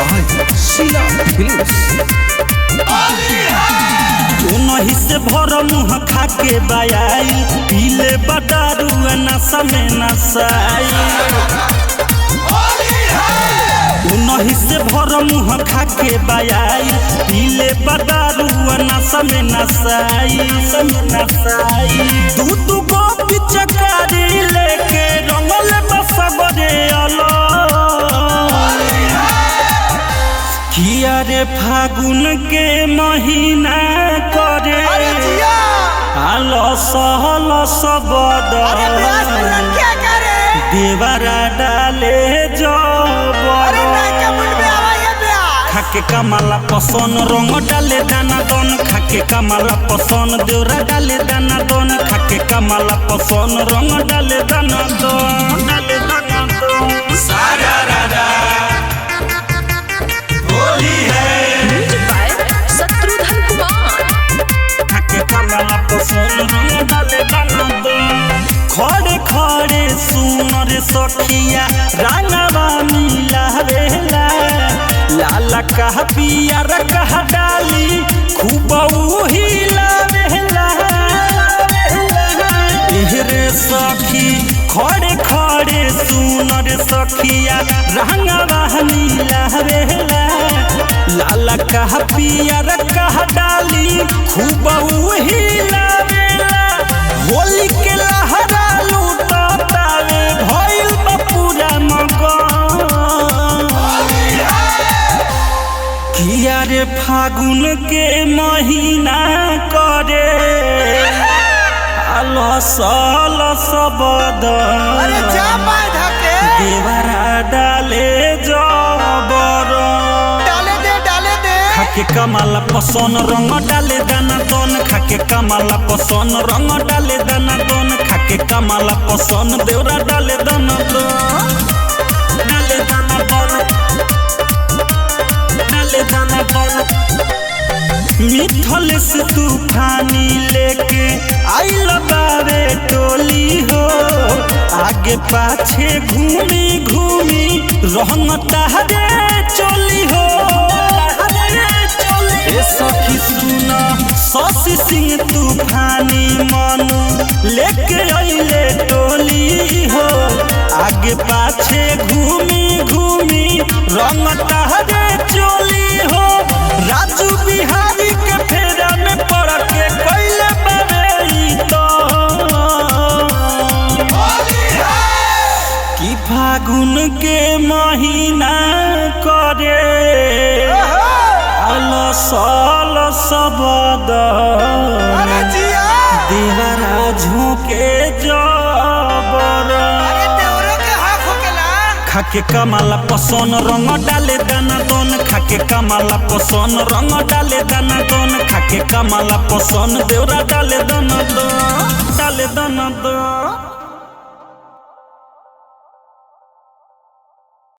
by Sheila Phillips। नहीं से भर मुँह खाके बायाई पीले बदारू नशा में नशाई। नहीं से भर मुँह खाके बायाई पीले बदारू नशा में नशाई। दू गो पिचकारी लेके रंगल बसबरे किया रे फागुन के महीना करे आलस देवरा डाले खाके कमाला पसंद रंग डाले दाना दन खाके कमाला पसंद देवरा डाले दाना दन खाके कमाला पसंद रंग डाले दाना दन डाले दाना दन सारा रारा होली है शत्रुघ्न कुमार खाके कमाला पसंद रंग डाले दाना दन खड़े खड़े सुन रे सखिया रंगवा मिलावेला लाला कहा पियर कहा डाली खूब हिलावेला रे सखी खड़े खड़े सुन रे सखिया रंगवा मिलावेला लाला कहा पियर कहा डाली खूब हिलावेला होली के लहरा लूटावे भइल बा पूरा मगन किया रे फागुन के महीना करे अलस बदन देवरा डाले जबर खाके कमाला पसंद रंग डाले दाना दन खाके कमाला पसंद रंग डाले दाना दन खाके कमाला पसंद देवरा डाले दाना दन डाले दाना दन डाले दाना दन मिथल से तूफानी लेके आइल बारे टोली हो आगे पाछे घूमी घूमी रंग तहरे चोली हो सखी सुना शशि सिंह तूफानी मनु लेके अइले टोली हो आगे पाछे घूमी घूमी रंग तहरे चोली हो राजू बिहारी के फेरा में पड़ के कैले बारे तो कि फागुन के महीना करे साल सबद देवरा झोंके जबर खाके कमाला पसंद रंग डाले दाना दन खाके कमाला पसंद रंग डाले दाना दन खाके कमाला पसंद देवरा डाले दाना दन डाले दाना दन।